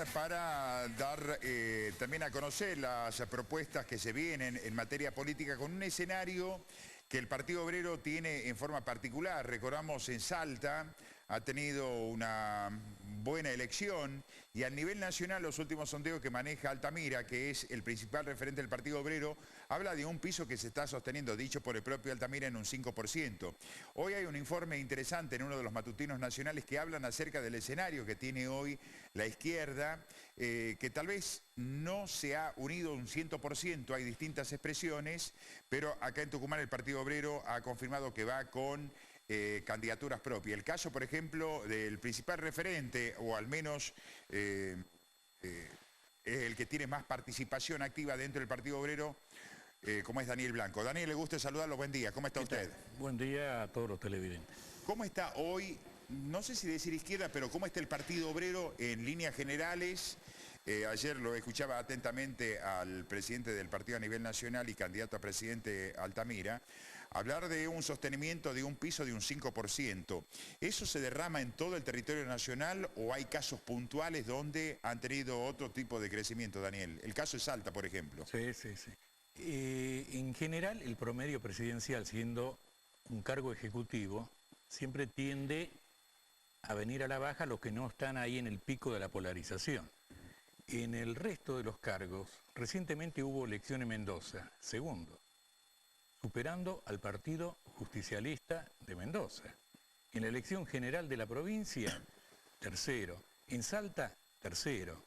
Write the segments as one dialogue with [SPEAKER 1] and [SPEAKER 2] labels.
[SPEAKER 1] Para dar también a conocer las propuestas que se vienen en materia política con un escenario que el Partido Obrero tiene en forma particular. Recordamos, en Salta ha tenido una buena elección y a nivel nacional los últimos sondeos que maneja Altamira, que es el principal referente del Partido Obrero, habla de un piso que se está sosteniendo, dicho por el propio Altamira, en un 5%. Hoy hay un informe interesante en uno de los matutinos nacionales que hablan acerca del escenario que tiene hoy la izquierda, que tal vez no se ha unido un 100%, hay distintas expresiones, pero acá en Tucumán el Partido Obrero ha confirmado que va con candidaturas propias. El caso, por ejemplo, del principal referente, o al menos es el que tiene más participación activa dentro del Partido Obrero, como es Daniel Blanco. Daniel, le gusta saludarlo, buen día, ¿cómo está usted?
[SPEAKER 2] Buen día a todos los televidentes.
[SPEAKER 1] ¿Cómo está hoy, no sé si decir izquierda, pero cómo está el Partido Obrero en líneas generales? Ayer lo escuchaba atentamente al presidente del partido a nivel nacional y candidato a presidente Altamira, hablar de un sostenimiento de un piso de un 5%. ¿Eso se derrama en todo el territorio nacional o hay casos puntuales donde han tenido otro tipo de crecimiento, Daniel? El caso es Salta, por ejemplo.
[SPEAKER 2] Sí. En general, el promedio presidencial, siendo un cargo ejecutivo, siempre tiende a venir a la baja los que no están ahí en el pico de la polarización. En el resto de los cargos, recientemente hubo elección en Mendoza, segundo, superando al Partido Justicialista de Mendoza. En la elección general de la provincia, tercero. En Salta, tercero.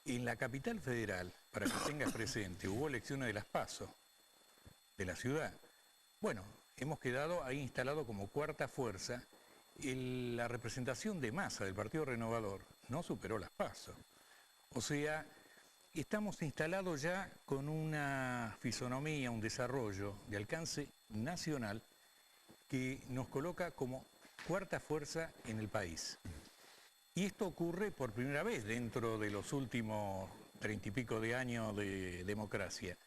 [SPEAKER 2] En la capital federal, para que tengas presente, hubo elecciones de las PASO, de la ciudad. Bueno, hemos quedado ahí instalado como cuarta fuerza. La representación de masa del Partido Renovador no superó las PASO. O sea, estamos instalados ya con una fisonomía, un desarrollo de alcance nacional que nos coloca como cuarta fuerza en el país. Y esto ocurre por primera vez dentro de los últimos 30 y pico de años de democracia,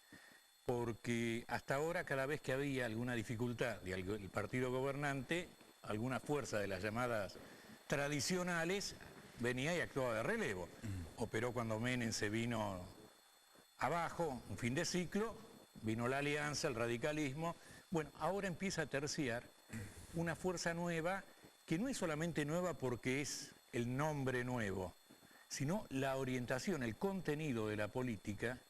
[SPEAKER 2] porque hasta ahora cada vez que había alguna dificultad del partido gobernante, alguna fuerza de las llamadas tradicionales venía y actuaba de relevo. Operó cuando Menem se vino abajo, un fin de ciclo, vino la alianza, el radicalismo. Bueno, ahora empieza a terciar una fuerza nueva, que no es solamente nueva porque es el nombre nuevo, sino la orientación, el contenido de la política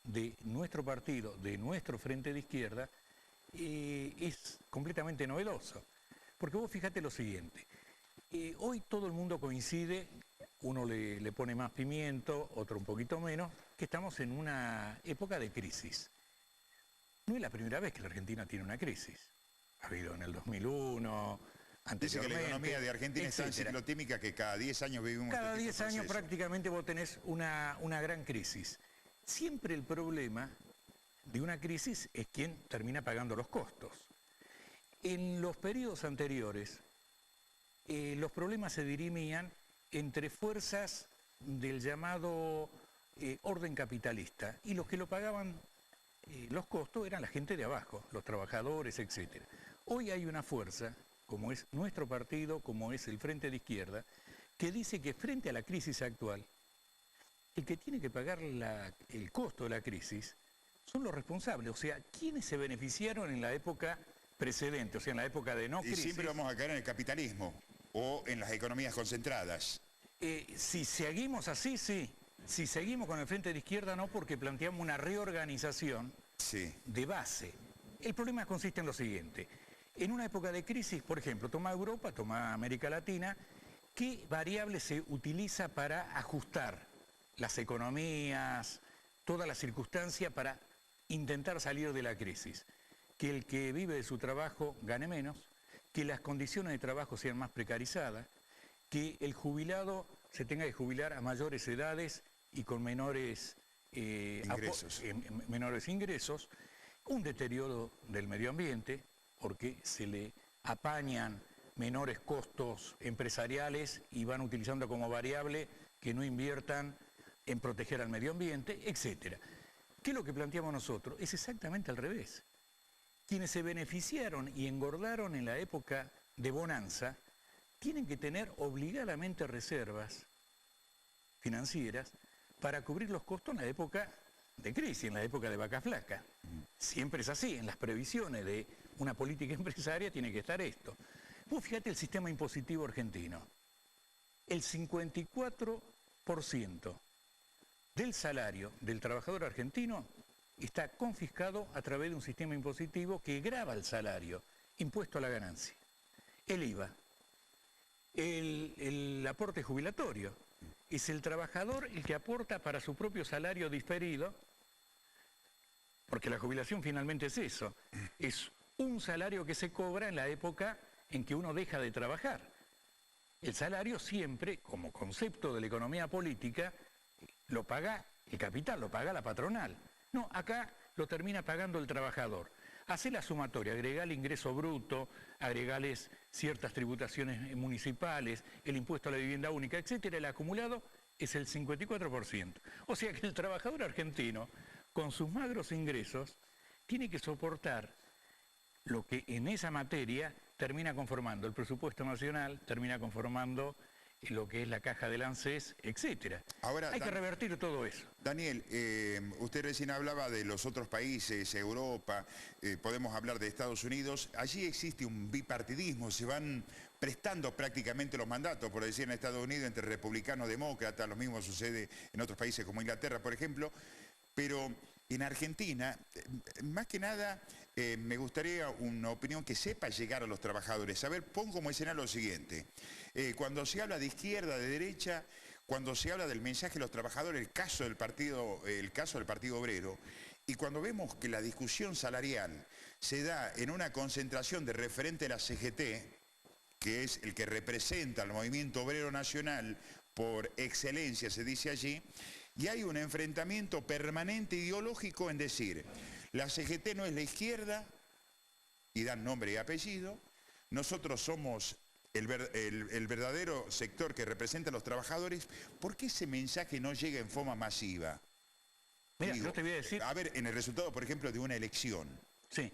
[SPEAKER 2] de nuestro partido, de nuestro frente de izquierda, es completamente novedoso. Porque vos fíjate lo siguiente, hoy todo el mundo coincide, uno le pone más pimiento, otro un poquito menos, que estamos en una época de crisis. No es la primera vez que la Argentina tiene una crisis. Ha habido en el 2001, anteriormente.
[SPEAKER 1] Dice que la economía de Argentina es tan ciclotímica que cada 10 años vivimos
[SPEAKER 2] cada 10 años prácticamente vos tenés una gran crisis. Siempre el problema de una crisis es quien termina pagando los costos. En los periodos anteriores, los problemas se dirimían entre fuerzas del llamado orden capitalista, y los que lo pagaban los costos eran la gente de abajo, los trabajadores, etc. Hoy hay una fuerza, como es nuestro partido, como es el Frente de Izquierda, que dice que frente a la crisis actual, el que tiene que pagar el costo de la crisis son los responsables, o sea, quienes se beneficiaron en la época precedente, o sea, en la época de no crisis.
[SPEAKER 1] Y siempre vamos a caer en el capitalismo o en las economías concentradas.
[SPEAKER 2] Si seguimos así, sí. Si seguimos con el Frente de Izquierda, no, porque planteamos una reorganización de base. El problema consiste en lo siguiente. En una época de crisis, por ejemplo, toma Europa, toma América Latina, ¿qué variable se utiliza para ajustar las economías, toda la circunstancia para intentar salir de la crisis? Que el que vive de su trabajo gane menos, que las condiciones de trabajo sean más precarizadas, que el jubilado se tenga que jubilar a mayores edades y con menores ingresos, un deterioro del medio ambiente, porque se le apañan menores costos empresariales y van utilizando como variable que no inviertan en proteger al medio ambiente, etc. ¿Qué es lo que planteamos nosotros? Es exactamente al revés. Quienes se beneficiaron y engordaron en la época de bonanza tienen que tener obligadamente reservas financieras para cubrir los costos en la época de crisis, en la época de vaca flaca. Siempre es así, en las previsiones de una política empresaria tiene que estar esto. Vos fíjate el sistema impositivo argentino. El 54% del salario del trabajador argentino está confiscado a través de un sistema impositivo que grava el salario, impuesto a la ganancia. El IVA, el aporte jubilatorio, es el trabajador el que aporta para su propio salario diferido, porque la jubilación finalmente es eso, es un salario que se cobra en la época en que uno deja de trabajar. El salario siempre, como concepto de la economía política, lo paga el capital, lo paga la patronal. No, acá lo termina pagando el trabajador. Hace la sumatoria, agregale ingreso bruto, agregales ciertas tributaciones municipales, el impuesto a la vivienda única, etcétera. El acumulado es el 54%. O sea que el trabajador argentino, con sus magros ingresos, tiene que soportar lo que en esa materia termina conformando el presupuesto nacional, termina conformando lo que es la caja del ANSES, etcétera.
[SPEAKER 1] Ahora,
[SPEAKER 2] hay que revertir todo eso.
[SPEAKER 1] Daniel, usted recién hablaba de los otros países, Europa, podemos hablar de Estados Unidos. Allí existe un bipartidismo, se van prestando prácticamente los mandatos, por decir en Estados Unidos, entre republicanos y demócratas, lo mismo sucede en otros países como Inglaterra, por ejemplo, pero en Argentina, más que nada, me gustaría una opinión que sepa llegar a los trabajadores. A ver, pongo como escenario lo siguiente. Cuando se habla de izquierda, de derecha, cuando se habla del mensaje de los trabajadores, el caso del Partido Obrero, y cuando vemos que la discusión salarial se da en una concentración de referente de la CGT, que es el que representa al movimiento obrero nacional por excelencia, se dice allí, y hay un enfrentamiento permanente ideológico en decir, la CGT no es la izquierda, y dan nombre y apellido, nosotros somos el verdadero sector que representa a los trabajadores. ¿Por qué ese mensaje no llega en forma masiva?
[SPEAKER 2] Mira, yo te voy a decir...
[SPEAKER 1] A ver, en el resultado, por ejemplo, de una elección.
[SPEAKER 2] Sí.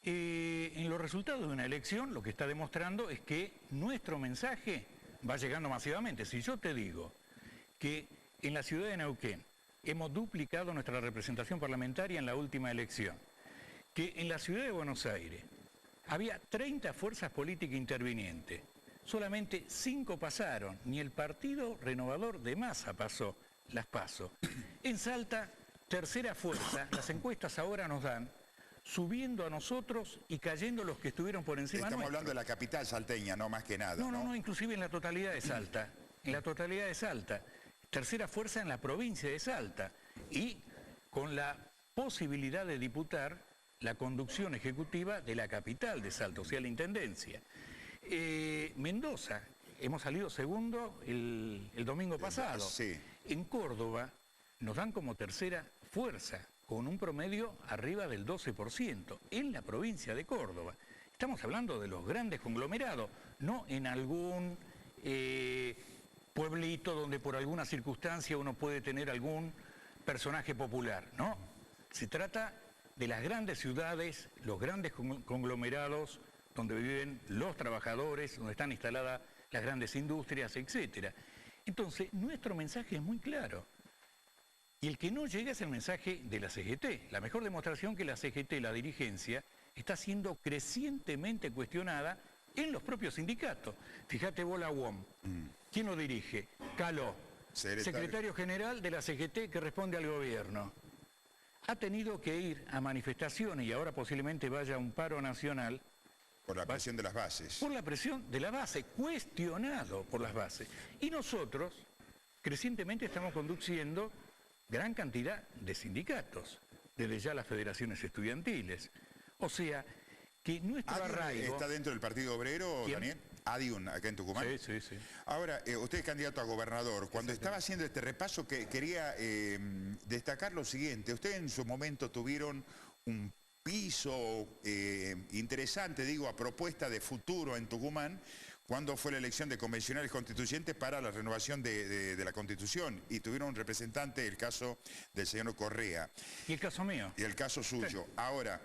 [SPEAKER 2] En los resultados de una elección lo que está demostrando es que nuestro mensaje va llegando masivamente. Si yo te digo que en la ciudad de Neuquén hemos duplicado nuestra representación parlamentaria en la última elección, que en la ciudad de Buenos Aires había 30 fuerzas políticas intervinientes, solamente 5 pasaron, ni el Partido Renovador de Massa pasó, las PASO. En Salta, tercera fuerza, las encuestas ahora nos dan, subiendo a nosotros y cayendo los que estuvieron por encima
[SPEAKER 1] Estamos
[SPEAKER 2] nuestro.
[SPEAKER 1] hablando de la capital salteña, no más que nada.
[SPEAKER 2] No, inclusive en la totalidad de Salta, en la totalidad de Salta. Tercera fuerza en la provincia de Salta y con la posibilidad de diputar la conducción ejecutiva de la capital de Salta, o sea, la intendencia. Mendoza, hemos salido segundo el domingo pasado.
[SPEAKER 1] Sí.
[SPEAKER 2] En Córdoba nos dan como tercera fuerza, con un promedio arriba del 12%, en la provincia de Córdoba. Estamos hablando de los grandes conglomerados, no en algún pueblito donde por alguna circunstancia uno puede tener algún personaje popular, ¿no? Se trata de las grandes ciudades, los grandes conglomerados donde viven los trabajadores, donde están instaladas las grandes industrias, etc. Entonces, nuestro mensaje es muy claro. Y el que no llega es el mensaje de la CGT. La mejor demostración que la CGT, la dirigencia, está siendo crecientemente cuestionada en los propios sindicatos. Fíjate vos la UOM. ¿Quién lo dirige? Caló, secretario general de la CGT que responde al gobierno. Ha tenido que ir a manifestaciones y ahora posiblemente vaya a un paro nacional.
[SPEAKER 1] Por la presión de las bases.
[SPEAKER 2] Por la presión de la base, cuestionado por las bases. Y nosotros, crecientemente estamos conduciendo gran cantidad de sindicatos, desde ya las federaciones estudiantiles. O sea, que nuestro arraigo...
[SPEAKER 1] ¿Está dentro del Partido Obrero,
[SPEAKER 2] ¿Quién?
[SPEAKER 1] Daniel? Adiun, acá en Tucumán.
[SPEAKER 2] Sí.
[SPEAKER 1] Ahora, usted es candidato a gobernador. Cuando estaba haciendo este repaso, quería destacar lo siguiente. Ustedes en su momento tuvieron un piso interesante, digo, a propuesta de futuro en Tucumán, cuando fue la elección de convencionales constituyentes para la renovación de la Constitución. Y tuvieron un representante, el caso del señor Correa.
[SPEAKER 2] ¿Y el caso mío?
[SPEAKER 1] Y el caso suyo. Sí. Ahora,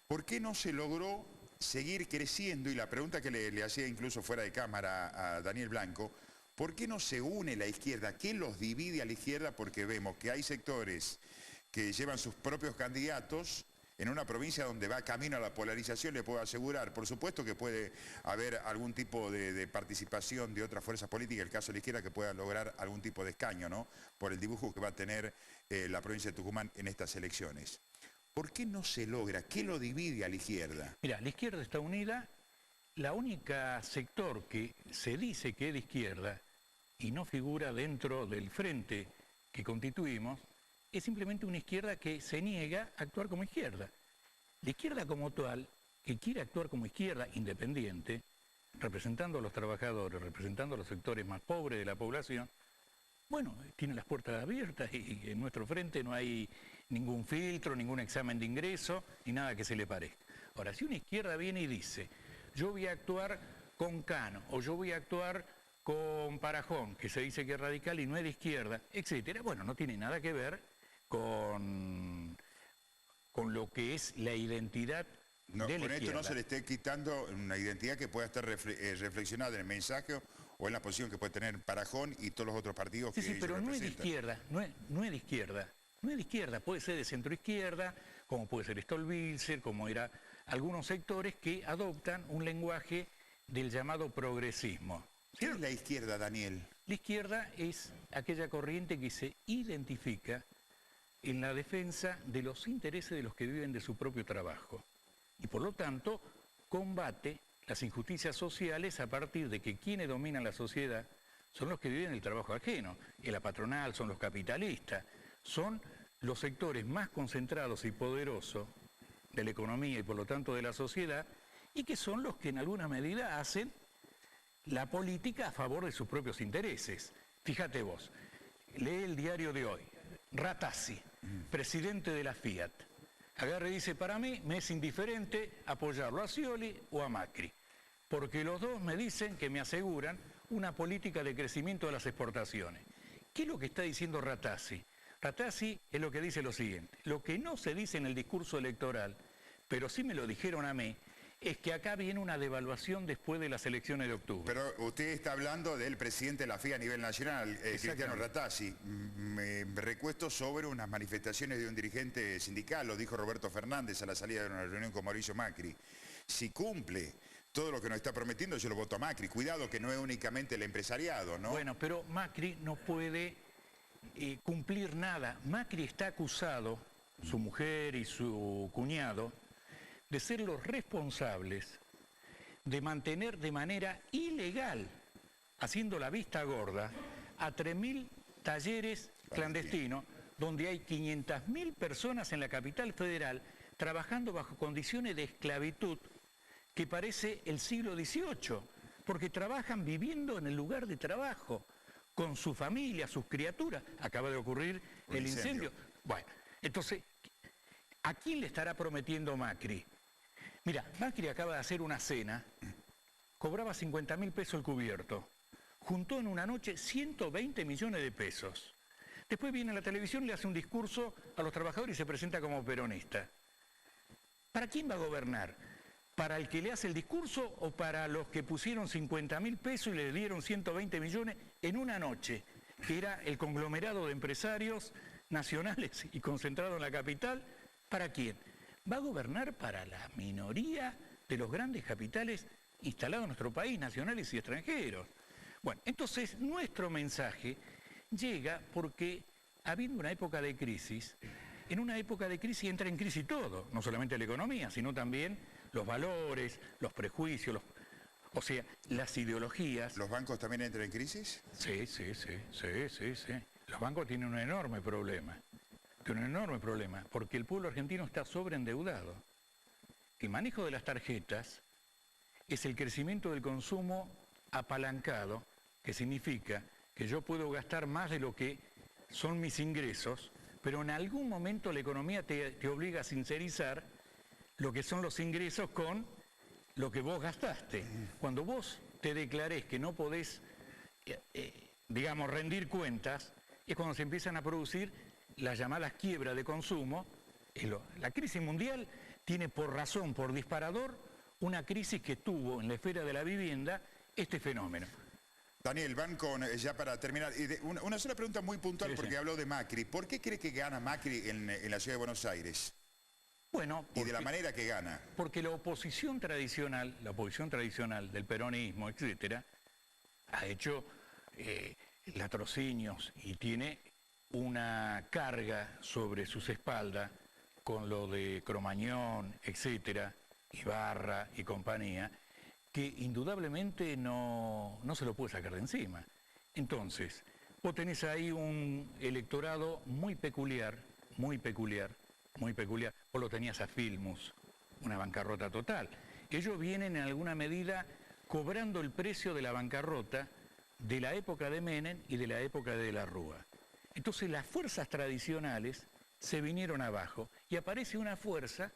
[SPEAKER 1] ¿por qué no se logró seguir creciendo? Y la pregunta que le hacía incluso fuera de cámara a Daniel Blanco, ¿Por qué no se une la izquierda? ¿Qué los divide a la izquierda? Porque vemos que hay sectores que llevan sus propios candidatos en una provincia donde va camino a la polarización, le puedo asegurar. Por supuesto que puede haber algún tipo de participación de otras fuerzas políticas, el caso de la izquierda, que pueda lograr algún tipo de escaño, ¿no? Por el dibujo que va a tener la provincia de Tucumán en estas elecciones. ¿Por qué no se logra? ¿Qué lo divide a la izquierda?
[SPEAKER 2] Mira, la izquierda está unida. La única sector que se dice que es de izquierda y no figura dentro del frente que constituimos, es simplemente una izquierda que se niega a actuar como izquierda. La izquierda como tal, que quiere actuar como izquierda independiente, representando a los trabajadores, representando a los sectores más pobres de la población, bueno, tiene las puertas abiertas y en nuestro frente no hay ningún filtro, ningún examen de ingreso, ni nada que se le parezca. Ahora, si una izquierda viene y dice, yo voy a actuar con Cano, o yo voy a actuar con Parajón, que se dice que es radical y no es de izquierda, etcétera, bueno, no tiene nada que ver con lo que es la identidad de la izquierda.
[SPEAKER 1] Con esto no se le esté quitando una identidad que pueda estar reflexionada en el mensaje o en la posición que puede tener Parajón y todos los otros partidos que
[SPEAKER 2] sí, pero no es de izquierda, no es de izquierda. No es de izquierda, puede ser de centroizquierda, como puede ser Stolbizer, como era algunos sectores que adoptan un lenguaje del llamado progresismo.
[SPEAKER 1] ¿Qué es la izquierda, Daniel?
[SPEAKER 2] La izquierda es aquella corriente que se identifica en la defensa de los intereses de los que viven de su propio trabajo y por lo tanto combate las injusticias sociales a partir de que quienes dominan la sociedad son los que viven el trabajo ajeno, y la patronal, son los capitalistas, son los sectores más concentrados y poderosos de la economía y por lo tanto de la sociedad, y que son los que en alguna medida hacen la política a favor de sus propios intereses. Fíjate vos, lee el diario de hoy, Rattasi, presidente de la Fiat, agarra y dice, para mí me es indiferente apoyarlo a Scioli o a Macri, porque los dos me dicen que me aseguran una política de crecimiento de las exportaciones. ¿Qué es lo que está diciendo Rattasi? Rattasi es lo que dice lo siguiente, lo que no se dice en el discurso electoral, pero sí me lo dijeron a mí, es que acá viene una devaluación después de las elecciones de octubre.
[SPEAKER 1] Pero usted está hablando del presidente de la FIA a nivel nacional, Cristiano Rattasi. Me recuesto sobre unas manifestaciones de un dirigente sindical, lo dijo Roberto Fernández a la salida de una reunión con Mauricio Macri. Si cumple todo lo que nos está prometiendo, yo lo voto a Macri. Cuidado que no es únicamente el empresariado, ¿no?
[SPEAKER 2] Bueno, pero Macri no puede cumplir nada. Macri está acusado, su mujer y su cuñado, de ser los responsables de mantener de manera ilegal, haciendo la vista gorda, a 3.000 talleres clandestinos, donde hay 500.000 personas en la capital federal trabajando bajo condiciones de esclavitud que parece el siglo XVIII, porque trabajan viviendo en el lugar de trabajo, con su familia, sus criaturas. Acaba de ocurrir el incendio. Bueno, entonces, ¿a quién le estará prometiendo Macri? Mira, Macri acaba de hacer una cena, cobraba 50.000 pesos el cubierto, juntó en una noche 120 millones de pesos. Después viene a la televisión, le hace un discurso a los trabajadores y se presenta como peronista. ¿Para quién va a gobernar? ¿Para el que le hace el discurso o para los que pusieron 50.000 pesos y le dieron 120 millones en una noche, que era el conglomerado de empresarios nacionales y concentrado en la capital? ¿Para quién? Va a gobernar para la minoría de los grandes capitales instalados en nuestro país, nacionales y extranjeros. Bueno, entonces nuestro mensaje llega porque, habiendo una época de crisis, en una época de crisis entra en crisis todo, no solamente la economía, sino también los valores, los prejuicios, o sea, las ideologías.
[SPEAKER 1] ¿Los bancos también entran en crisis?
[SPEAKER 2] Sí. Los bancos tienen un enorme problema. Tiene un enorme problema, porque el pueblo argentino está sobreendeudado. El manejo de las tarjetas es el crecimiento del consumo apalancado, que significa que yo puedo gastar más de lo que son mis ingresos, pero en algún momento la economía te obliga a sincerizar lo que son los ingresos con lo que vos gastaste. Cuando vos te declarés que no podés, digamos, rendir cuentas, es cuando se empiezan a producir las llamadas quiebras de consumo. La crisis mundial tiene por razón, por disparador, una crisis que tuvo en la esfera de la vivienda este fenómeno.
[SPEAKER 1] Daniel, van con, ya para terminar, una sola pregunta muy puntual,
[SPEAKER 2] Sí,
[SPEAKER 1] porque
[SPEAKER 2] sí.
[SPEAKER 1] habló de Macri. ¿Por qué cree que gana Macri en la ciudad de Buenos Aires?
[SPEAKER 2] Bueno,
[SPEAKER 1] Y de la manera que gana.
[SPEAKER 2] porque la oposición tradicional del peronismo, etcétera, ha hecho latrocinios y tiene una carga sobre sus espaldas con lo de Cromañón, etcétera, Ibarra y compañía, que indudablemente no se lo puede sacar de encima. Entonces, vos tenés ahí un electorado muy peculiar, muy peculiar, muy peculiar. Vos lo tenías a Filmus, una bancarrota total. Ellos vienen en alguna medida cobrando el precio de la bancarrota de la época de Menem y de la época de la Rúa. Entonces las fuerzas tradicionales se vinieron abajo y aparece una fuerza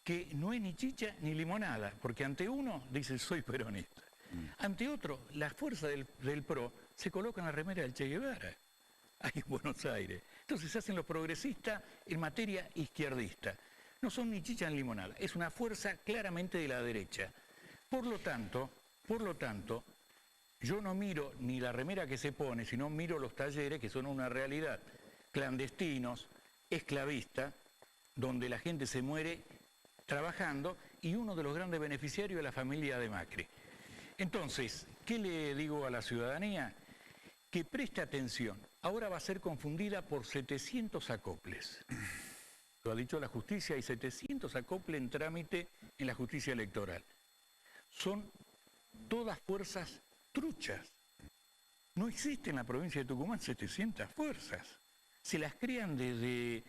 [SPEAKER 2] que no es ni chicha ni limonada, porque ante uno dice soy peronista. Ante otro, la fuerza del PRO se coloca en la remera del Che Guevara, ahí en Buenos Aires. Entonces se hacen los progresistas en materia izquierdista. No son ni chicha ni limonada, es una fuerza claramente de la derecha. Por lo tanto, yo no miro ni la remera que se pone, sino miro los talleres que son una realidad, clandestinos, esclavistas, donde la gente se muere trabajando y uno de los grandes beneficiarios es la familia de Macri. Entonces, ¿qué le digo a la ciudadanía? Que preste atención. Ahora va a ser confundida por 700 acoples. Lo ha dicho la justicia, hay 700 acoples en trámite en la justicia electoral. Son todas fuerzas truchas. No existe en la provincia de Tucumán 700 fuerzas. Se las crean desde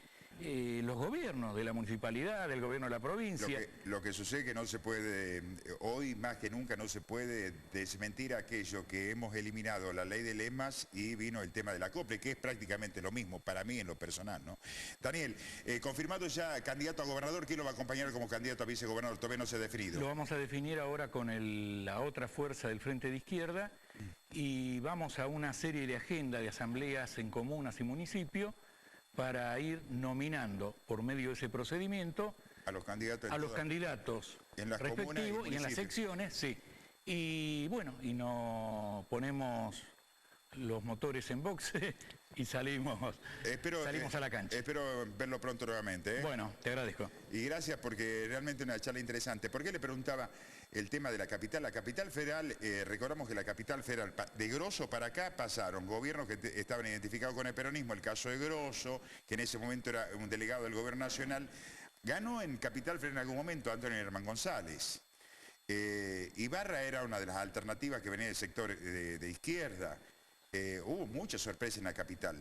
[SPEAKER 2] los gobiernos, de la municipalidad, del gobierno de la provincia.
[SPEAKER 1] Lo que sucede es que no se puede, hoy más que nunca no se puede desmentir aquello que hemos eliminado, la ley de lemas, y vino el tema del acople, que es prácticamente lo mismo para mí en lo personal, ¿no? Daniel, confirmado ya candidato a gobernador, ¿quién lo va a acompañar como candidato a vicegobernador? Todavía no se ha definido.
[SPEAKER 2] Lo vamos a definir ahora con la otra fuerza del Frente de Izquierda y vamos a una serie de agendas de asambleas en comunas y municipios para ir nominando por medio de ese procedimiento
[SPEAKER 1] a los candidatos,
[SPEAKER 2] en
[SPEAKER 1] las
[SPEAKER 2] respectivos y en las secciones, sí. Y bueno, y nos ponemos los motores en boxe y salimos a la cancha.
[SPEAKER 1] Espero verlo pronto nuevamente.
[SPEAKER 2] Bueno, te agradezco.
[SPEAKER 1] Y gracias, porque realmente una charla interesante. ¿Por qué le preguntaba el tema de la capital? La capital federal, recordamos que la capital federal, de Grosso para acá pasaron gobiernos que estaban identificados con el peronismo, el caso de Grosso, que en ese momento era un delegado del gobierno nacional, ganó en capital federal en algún momento Antonio Herman González. Ibarra era una de las alternativas que venía del sector de izquierda. Hubo mucha sorpresa en la capital.